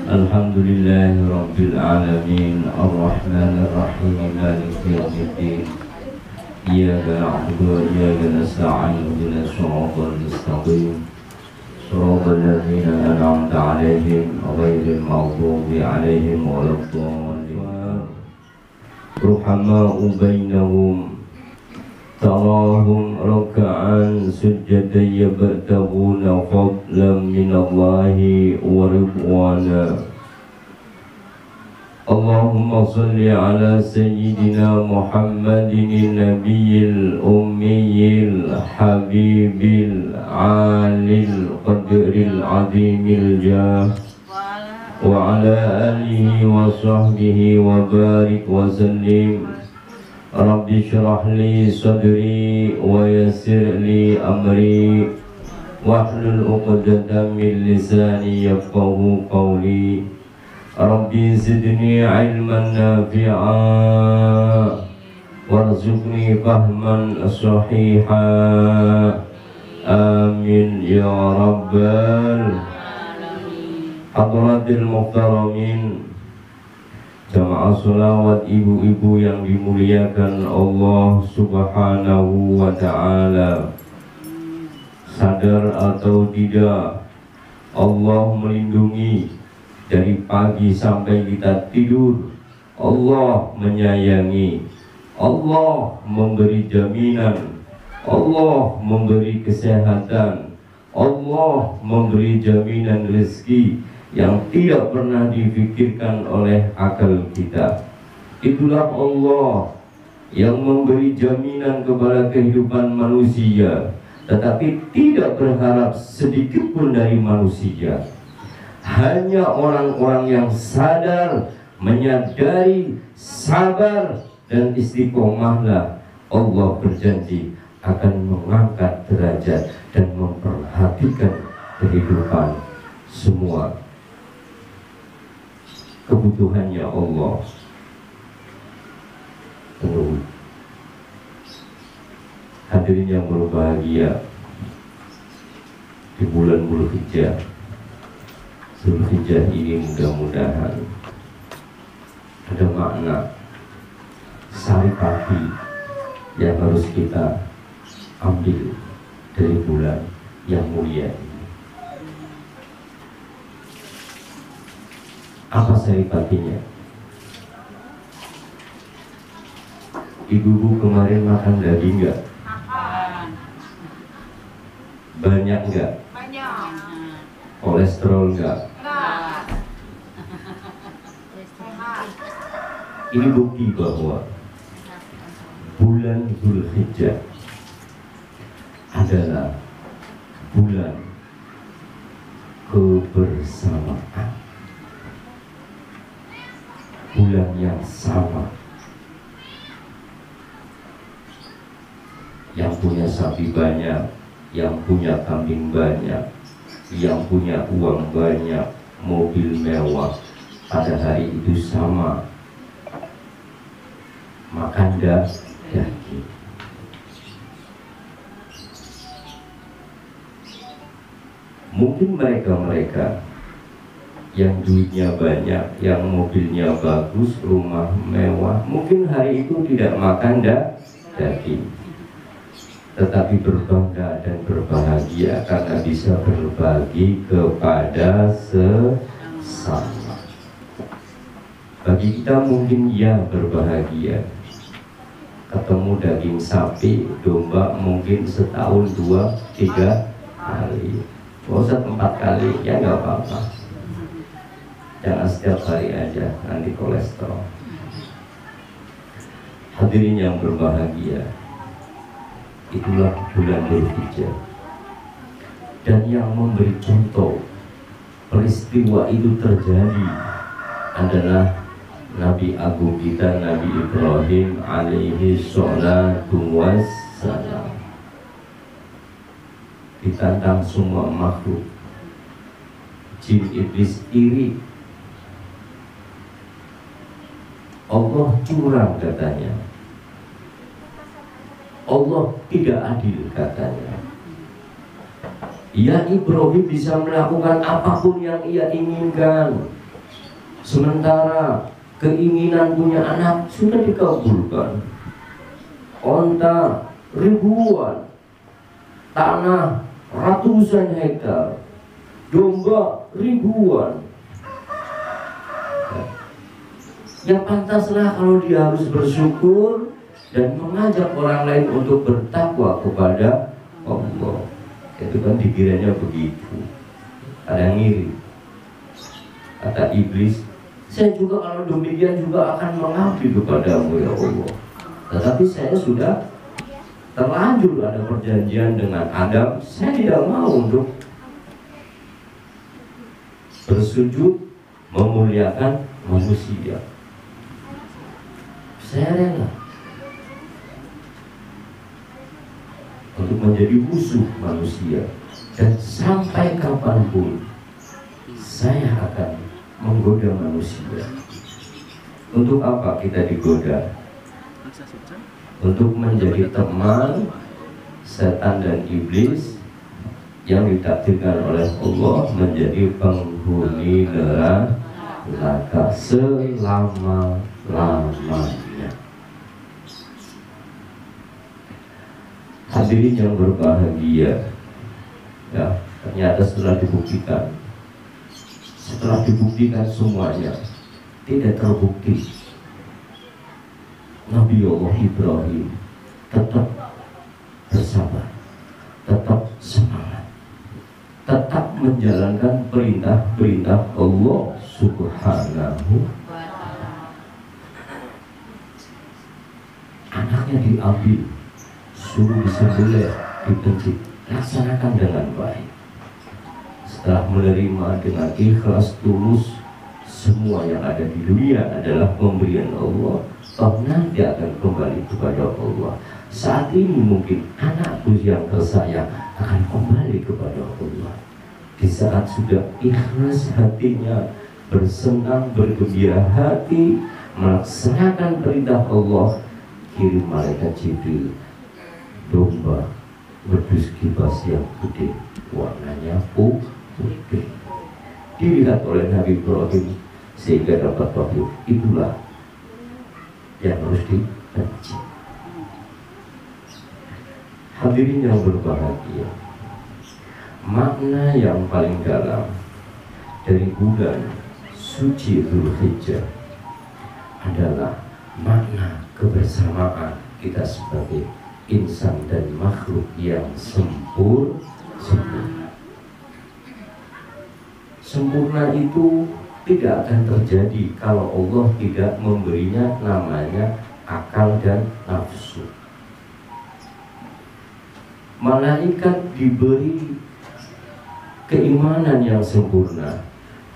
Alhamdulillahi Rabbil Alamin Ar-Rahmanir Rahim Maliki Yawmiddin Iyyaka na'budu wa iyyaka nasta'in Ihdinas siratal mustaqim Shiratal ladzina an'amta 'alaihim ghairil maghdubi 'alaihim waladdallin Ruhama'u bainahum Tarahum raka'an sujjadan yabtaguna fadlan minallahi wa ridwana Allahumma salli ala sayyidina Muhammadin nabiyil ummiyil habibil alil qadril azimil jah wa ala alihi wa sahbihi wa barik wa sallim Rabbi syrah li sadri wa yassir li amri wahlul 'uqdatam min lisani yafqahu qawli Rabbi zidni ilman nafi'a warzuqni fahman sahiha amin ya rabbal hadratil muhtaramin jamaah sholawat ibu-ibu yang dimuliakan Allah subhanahu wa ta'ala. Sadar atau tidak, Allah melindungi dari pagi sampai kita tidur. Allah menyayangi, Allah memberi jaminan, Allah memberi kesehatan, Allah memberi jaminan rezeki yang tidak pernah difikirkan oleh akal kita. Itulah Allah yang memberi jaminan kepada kehidupan manusia, tetapi tidak berharap sedikit pun dari manusia. Hanya orang-orang yang sadar, menyadari, sabar dan istiqomahlah Allah berjanji akan mengangkat derajat dan memperhatikan kehidupan semua kebutuhannya Allah. Terus hadirin yang berbahagia, di bulan Dzulhijjah ini mudah-mudahan ada makna saripati yang harus kita ambil dari bulan yang mulia ini. Apa saripatinya? Ibu-ibu kemarin makan daging enggak? Banyak enggak? Banyak. Kolesterol enggak? Enggak. Ini bukti bahwa bulan Dzulhijjah adalah bulan kebersamaan, bulan yang sama. Yang punya sapi banyak, yang punya kambing banyak, yang punya uang banyak, mobil mewah, pada hari itu sama makan daging. Mungkin mereka yang duitnya banyak, yang mobilnya bagus, rumah mewah, mungkin hari itu tidak makan daging, tetapi berbangga dan berbahagia karena bisa berbagi kepada sesama. Bagi kita mungkin ya berbahagia, ketemu daging sapi, domba mungkin setahun 2-3 kali, bosan 4 kali, ya nggak apa-apa. Jangan setiap hari aja, nanti kolesterol. Hadirin yang berbahagia, itulah bulan Dzulhijjah. Dan yang memberi contoh peristiwa itu terjadi adalah Nabi Agung kita, Nabi Ibrahim alaihi sholatu wassalam. Ditantang semua makhluk, jin iblis iri. Allah curang katanya, Allah tidak adil katanya. Ya Ibrahim bisa melakukan apapun yang ia inginkan, Sementara keinginan punya anak sudah dikabulkan. Onta ribuan, tanah ratusan hektar, domba ribuan. Ya pantaslah kalau dia harus bersyukur dan mengajak orang lain untuk bertakwa kepada Allah. Itu kan dikiranya begitu. Ada ngiri. Kata iblis, saya juga kalau demikian juga akan mengabdi kepadamu ya Allah. Tetapi saya sudah terlanjur ada perjanjian dengan Adam. Saya tidak mau untuk bersujud memuliakan manusia. Saya rela untuk menjadi musuh manusia, dan sampai kapanpun saya akan menggoda manusia. Untuk apa kita digoda? Untuk menjadi teman setan dan iblis yang ditakdirkan oleh Allah menjadi penghuni neraka selama-lamanya. Hadirin yang berbahagia, ya, ternyata setelah dibuktikan semuanya tidak terbukti. Nabi Allah Ibrahim tetap bersabar, tetap semangat, tetap menjalankan perintah-perintah Allah Subhanahu. Anaknya diambil, suruh disembelih, dipencit, laksanakan dengan baik. Setelah menerima dengan ikhlas tulus, semua yang ada di dunia adalah pemberian Allah, toh nanti akan kembali kepada Allah. Saat ini mungkin anakku yang tersayang akan kembali kepada Allah. Di saat sudah ikhlas hatinya, bersenang, bergembira hati, melaksanakan perintah Allah, kirim malaikat Jibril domba wedus kibas yang putih, warnanya putih, dilihat oleh Nabi Ibrahim sehingga dapat wahyu. Itulah yang harus dibenci. Hadirin yang berbahagia, makna yang paling dalam dari bulan suci Dzulhijjah adalah makna kebersamaan kita sebagai insan dan makhluk yang sempurna. Sempurna itu tidak akan terjadi kalau Allah tidak memberinya namanya akal dan nafsu. Malaikat diberi keimanan yang sempurna,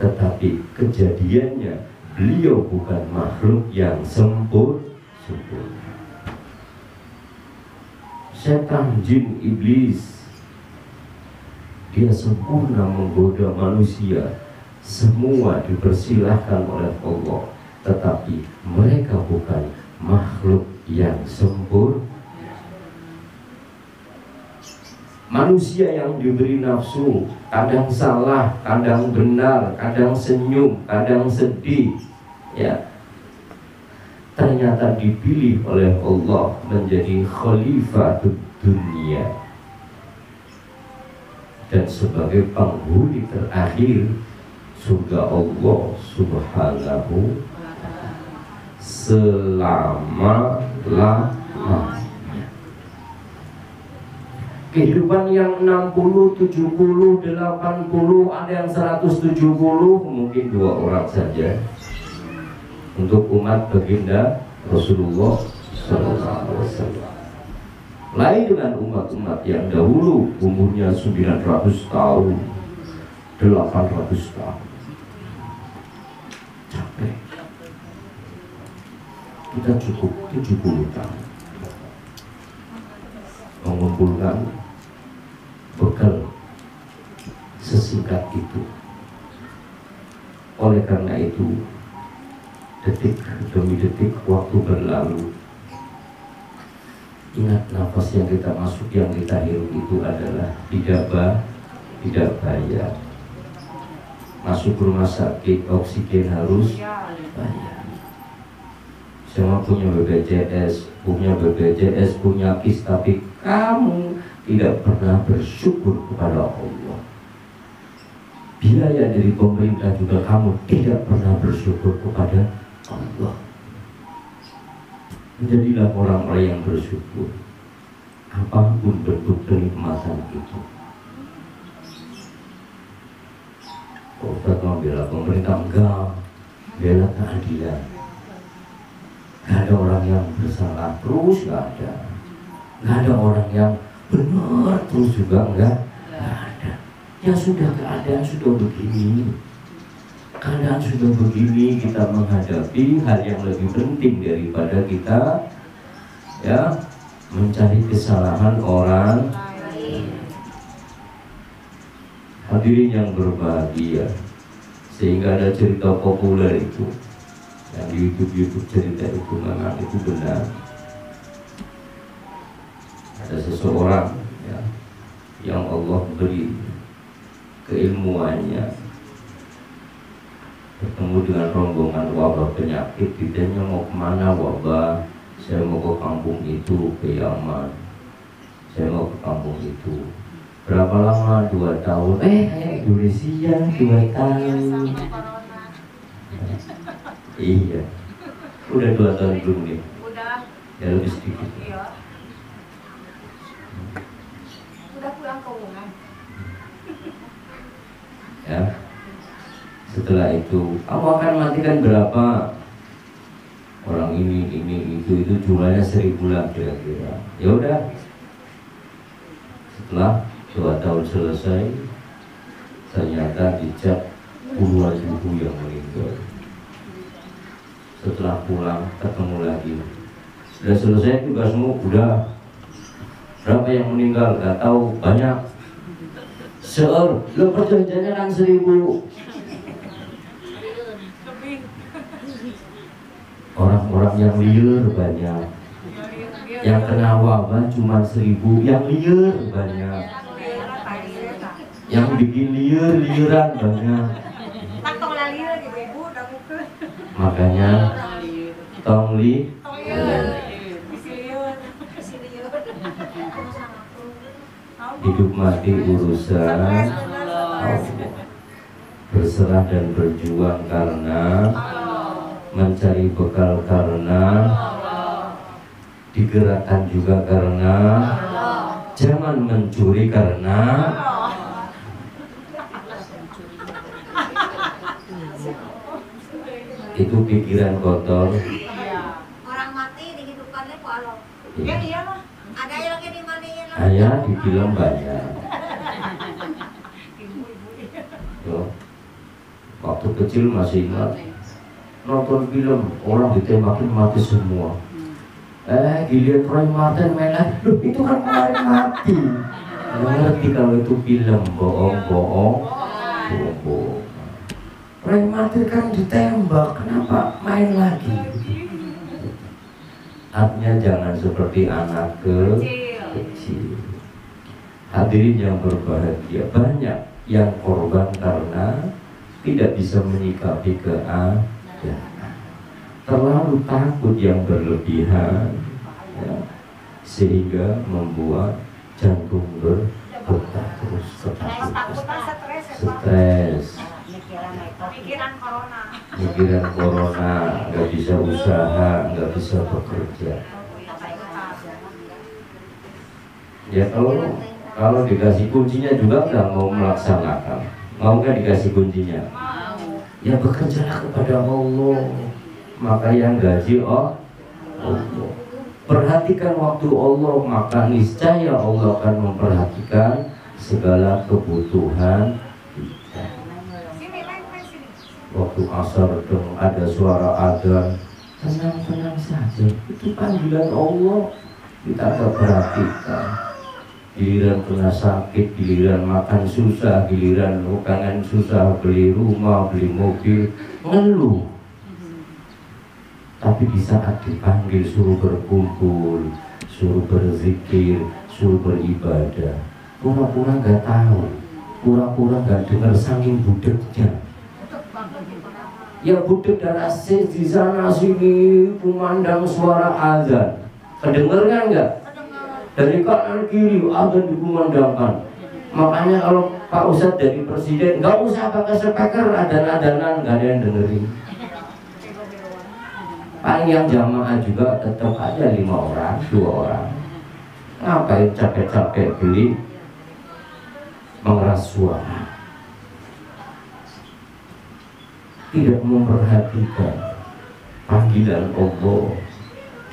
tetapi kejadiannya beliau bukan makhluk yang sempurna. Setan, jin, iblis, dia sempurna menggoda manusia. Semua dipersilahkan oleh Allah, tetapi mereka bukan makhluk yang sempurna. Manusia yang diberi nafsu, kadang salah, kadang benar, kadang senyum, kadang sedih, ya, ternyata dipilih oleh Allah menjadi khalifatul dunia, dan sebagai penghuni terakhir surga Allah Subhanahu selama-lamanya. Kehidupan yang 60, 70, 80, ada yang 170, mungkin 2 orang saja untuk umat baginda Rasulullah SAW. Lain dengan umat-umat yang dahulu umurnya 900 tahun, 800 tahun. Capek. Kita cukup 70 tahun mengumpulkan bekal sesingkat itu. Oleh karena itu, detik demi detik waktu berlalu. Ingat, nafas yang kita masuk, yang kita hirup itu adalah tidak bayar. masuk rumah sakit oksigen harus bayar. Semua punya BPJS, punya KIS, tapi kamu tidak pernah bersyukur kepada Allah. Biaya dari pemerintah juga kamu tidak pernah bersyukur kepada Allah. Menjadilah orang-orang yang bersyukur apapun bentuk kenikmatan itu. Ustaz mau bela pemerintah, enggak, bela keadilan. Gak ada orang yang bersalah terus, gak ada orang yang benar terus juga, enggak ada. Ya sudah, keadaan sudah begini, kita menghadapi hal yang lebih penting daripada kita ya mencari kesalahan orang. Hadirin yang berbahagia, sehingga ada cerita populer itu yang di YouTube cerita itu memang itu benar. Ada seseorang ya, yang Allah beri keilmuannya, bertemu dengan rombongan wabah penyakit. Ditanya mau kemana wabah? Saya mau ke kampung itu, ke Yaman. Saya mau ke kampung itu. Berapa lama? 2 tahun. Indonesia 2 tahun. Iya. Udah 2 tahun belum nih? Udah. Ya lebih sedikit. Iya. Udah pulang ke Wuhan. Ya. Setelah itu, kamu akan matikan berapa? Orang ini itu jumlahnya 1000 lah kira-kira. Ya udah. Setelah 2 tahun selesai, ternyata dicap puluhan ribu yang meninggal. Setelah pulang ketemu lagi, sudah selesai tugasmu, udah. Berapa yang meninggal? Gak tahu, banyak. Lo perjanjiannya kan 1000. Orang-orang yang liar banyak, yang kena wabah cuma 1000, yang liar banyak. Yang bikin liar-liaran banyak. Makanya tongli hidup mati urusan Allah. Berserah dan berjuang karena mencari bekal karena digerakkan juga karena jangan mencuri karena itu pikiran kotor. Orang mati dihidupannya kok Allah. Ya iyalah. Ada yang dimandiin. Ayah di film banyak. Tuh. Waktu kecil masih ingat nonton film orang ditembakin mati semua. Dilihat Roy Martin main, itu kan kemarin mati. Ngerti kalau itu film bohong. Roy Martin kan ditembak, kenapa main lagi? Artinya jangan seperti anak kecil. Hadirin yang berbahagia, banyak yang korban karena tidak bisa menyikapi keadaan, terlalu takut yang berlebihan, ya, sehingga membuat jantung berdetak terus, stres. Mikiran corona, nggak bisa usaha, nggak bisa bekerja. Ya kalau dikasih kuncinya juga nggak mau melaksanakan. Mau nggak dikasih kuncinya? Ya bekerjalah kepada Allah. Maka yang gaji Allah. Perhatikan waktu Allah, maka niscaya Allah akan memperhatikan segala kebutuhan kita. Waktu asar ada suara adzan, tenang saja, itu panggilan Allah, kita agak perhatikan. Giliran kena sakit, giliran makan susah, giliran kangen susah, beli rumah, beli mobil, ngeluh. Tapi di saat dipanggil suruh berkumpul, suruh berzikir, suruh beribadah, pura-pura nggak tahu, pura-pura nggak dengar saking budeknya. Ya budek dan AC di sana sini kumandang suara azan. Kedengar kan enggak? Dari kanan kiri azan dikumandangkan. Makanya kalau Pak Ustadz dari presiden nggak usah pakai speaker, adan-adanan nggak ada yang dengerin. Paling yang jamaah juga tetap aja 5 orang, 2 orang. Ngapain capek-capek beli mengeras suara? Tidak memperhatikan panggilan Allah,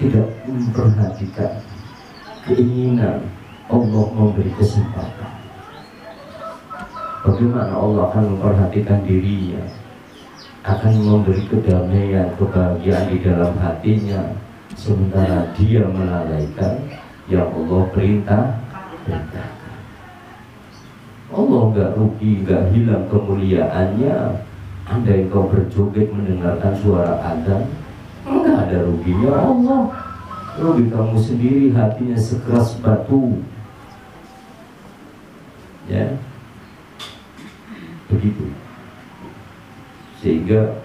tidak memperhatikan keinginan Allah memberi kesempatan. Bagaimana Allah akan memperhatikan dirinya, akan memberi kedamaian, kebahagiaan di dalam hatinya, sementara dia melalaikan yang Allah perintahkan. Allah nggak rugi, nggak hilang kemuliaannya. Andai kau berjoget mendengarkan suara adzan, enggak ada ruginya Allah. Rugi kamu sendiri, hatinya sekeras batu. Ya, begitu. Sehingga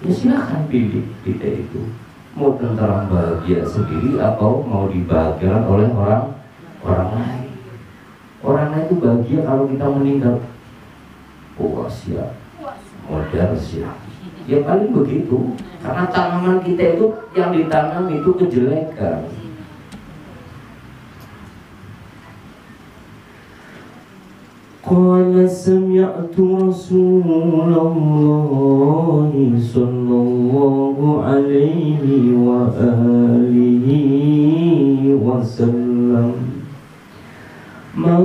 ya silahkan pilih kita itu mau tentara bahagia sendiri atau mau dibahagiakan oleh orang lain. Orang lain itu bahagia kalau kita meninggal. Oh siap, modal siap. Ya paling begitu. Karena tanaman kita itu yang ditanam itu kejelekan. Qala sami'tu Rasulullah sallallahu alaihi wa alihi wa sallam ma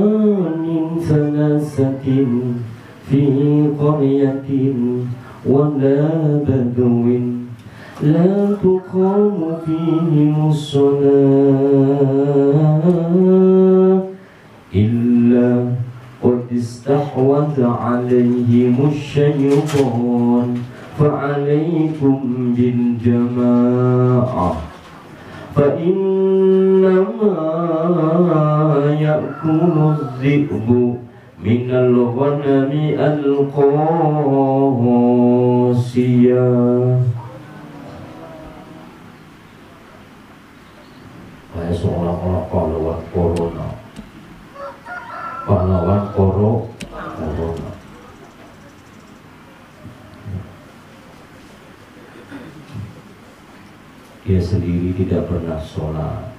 min thalathatin fi qaryatin wa la badwin la tuqamu fihim as-salah illa qad istahwadha 'alayhim asy-syaitan fa'alaykum bil jama'ah fa innama ya'kulu adh-dhi'bu minal ghanami al-qasiyah. Kayak seolah-olah pahlawan corona. Pahlawan corona. Dia sendiri tidak pernah sholat.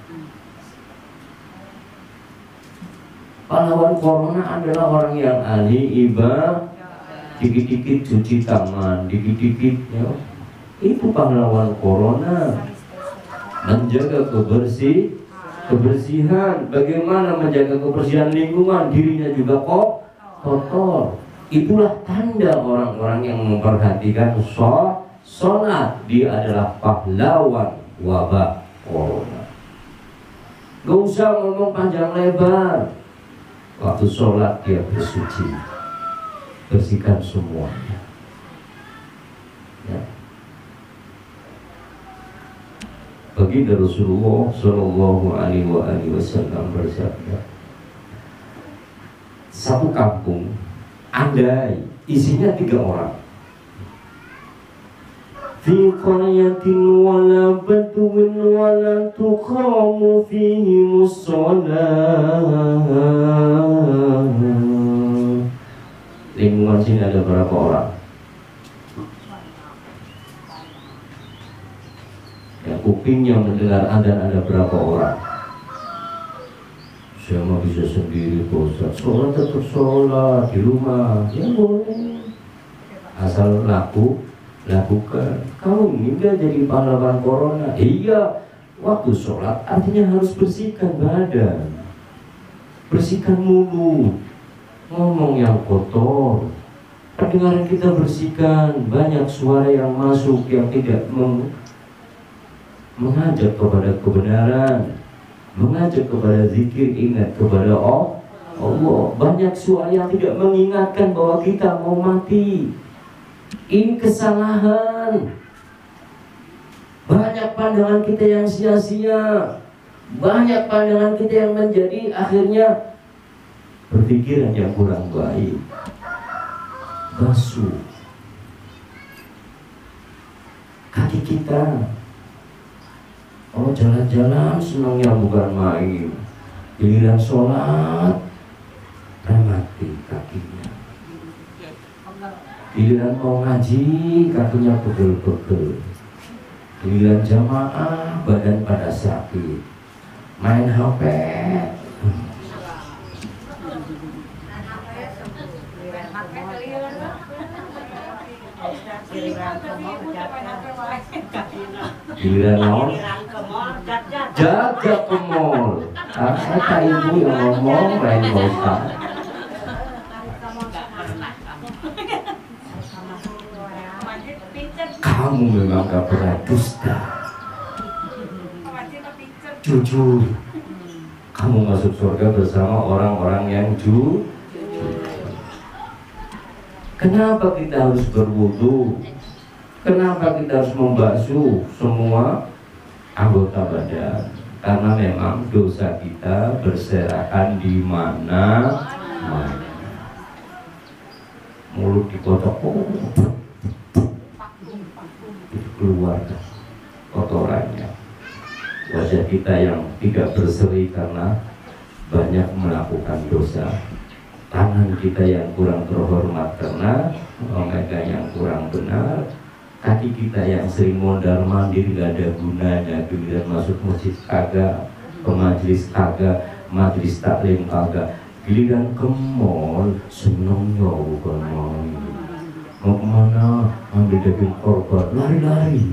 Pahlawan corona adalah orang yang ahli ibadah, dikit-dikit cuci tangan, dikit-dikit ya. Itu pahlawan corona. Menjaga kebersihan. Bagaimana menjaga kebersihan lingkungan? Dirinya juga kok kotor. Itulah tanda orang-orang yang memperhatikan sholat. Dia adalah pahlawan wabah corona. Gak usah ngomong panjang lebar. Waktu sholat dia bersuci, bersihkan semuanya. Ya. Baginda Rasulullah Shallallahu Alaihi Wasallam bersabda, satu kampung andai isinya 3 orang, fi qaryatin wala badwin wala tuqamu fihimus shalah. Lingkungan sini ada berapa orang? Ya, kupingnya mendengar adzan ada berapa orang? Saya mau bisa sendiri, Ustaz. Sholat tetap sholat di rumah, ya boleh. Asal lakukan. Kamu ingin jadi pahlawan corona? Iya. Waktu sholat artinya harus bersihkan badan, bersihkan mulut, ngomong yang kotor, pendengaran kita bersihkan. Banyak suara yang masuk yang tidak mengajak kepada kebenaran, mengajak kepada zikir, ingat kepada Allah. Banyak suara yang tidak mengingatkan bahwa kita mau mati. Ini kesalahan. Banyak pandangan kita yang sia-sia. Banyak pandangan kita yang menjadi akhirnya berpikiran yang kurang baik. Basuh kita. Oh jalan-jalan senangnya bukan main, giliran sholat mati kakinya, giliran mau ngaji kakinya pegel-pegel, giliran jamaah badan pada sakit, main HP giliran naon jaga ke mall. Kata ibu yang ngomong lain bosan. Kamu memang gak pernah dusta, jujur. Kamu masuk surga bersama orang-orang yang jujur. Kenapa kita harus berwudu? Kenapa kita harus membasuh semua anggota badan? Karena memang dosa kita berserakan di mana-mana. Mulut dikocok, itu keluar kotorannya. Wajah kita yang tidak berseri karena banyak melakukan dosa. Tangan kita yang kurang terhormat karena memegang yang kurang benar. Kaki kita yang sering mondar mandir gak ada gunanya, giliran masuk masjid kagak, ke majelis kagak, majelis taklim kagak, giliran ke mall senengnya bukan main. Mau kemana? Ambil daging korban, lari-lari.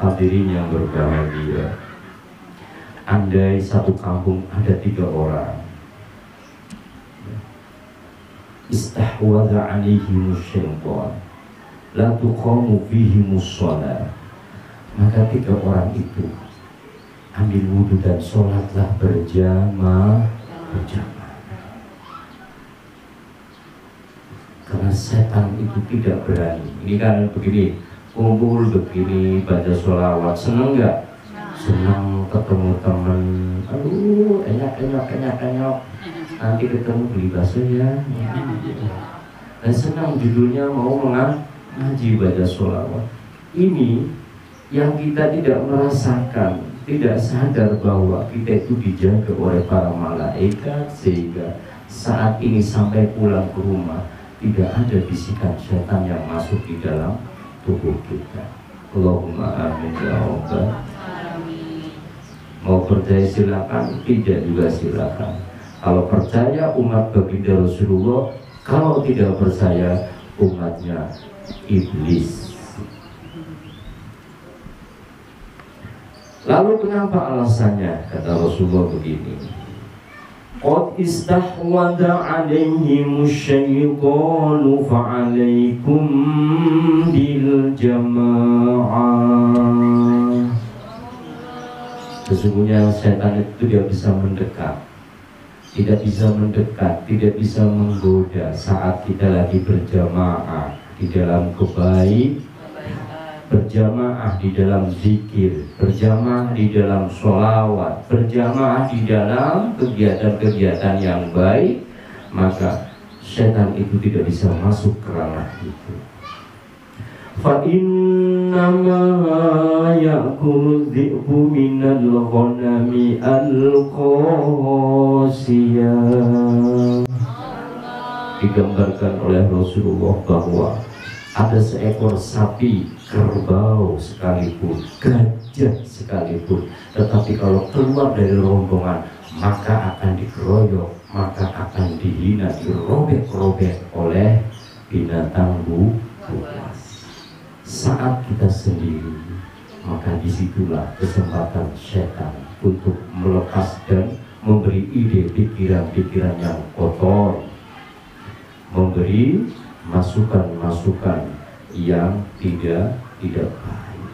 Hadirin yang berbahagia, andai satu kampung ada 3 orang, istahwadha alaihimus syaitan, la tuqamu fihimus shalah, maka 3 orang itu ambil wudhu dan sholatlah berjamaah. Karena setan itu tidak berani. Ini kan begini, kumpul begini, baca sholawat, seneng nggak? Senang ketemu teman, aduh enak, nanti ketemu beli bakso ya. Dan senang judulnya mau mengaji baca sholawat. Ini yang kita tidak merasakan, tidak sadar bahwa kita itu dijaga oleh para malaikat, sehingga saat ini sampai pulang ke rumah tidak ada bisikan setan yang masuk di dalam tubuh kita. Allahumma amin ya Allah. Mau percaya silakan, tidak juga silakan. Kalau percaya umat baginda Rasulullah, kalau tidak percaya umatnya iblis. Lalu kenapa alasannya? Kata Rasulullah begini, qad istahwada alaihimus syaitanu fa'alaikum bil jamaah. Sesungguhnya setan itu tidak bisa mendekat, tidak bisa mendekat, tidak bisa menggoda saat kita lagi berjamaah di dalam kebaikan, berjamaah di dalam zikir, berjamaah di dalam sholawat, berjamaah di dalam kegiatan-kegiatan yang baik, maka setan itu tidak bisa masuk ke ranah itu. Fa innama ya'kulu dhi'bu minal ghanami al-qasiyah. Digambarkan oleh Rasulullah bahwa ada seekor sapi, kerbau sekalipun, gajah sekalipun, tetapi kalau keluar dari rombongan maka akan dikeroyok, maka akan dihina, dirobek-robek oleh binatang buas. Saat kita sendiri, maka disitulah kesempatan setan untuk melepas dan memberi ide pikiran-pikiran yang kotor, memberi masukan-masukan yang tidak baik.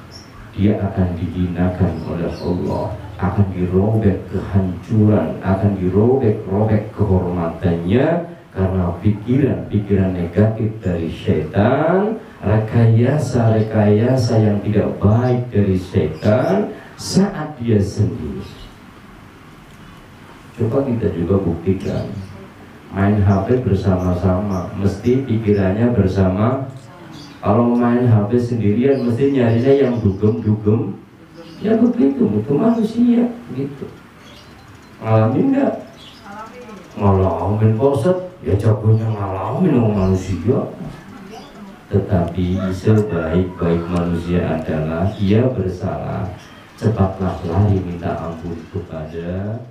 Dia akan dihinakan oleh Allah, akan dirobek kehancuran, akan dirobek-robek kehormatannya karena pikiran-pikiran negatif dari setan, rekayasa-rekayasa yang tidak baik dari setan saat dia sendiri. Coba kita juga buktikan, main HP bersama-sama, mesti pikirannya bersama. Kalau main HP sendirian mesti nyarinya yang dugem-dugem. Ya begitu, itu manusia gitu. Ngalamin nggak? Ngalamin poset, ya jagonya ngalamin orang manusia. Tetapi sebaik-baik manusia adalah ia bersalah, cepatlah lari minta ampun kepada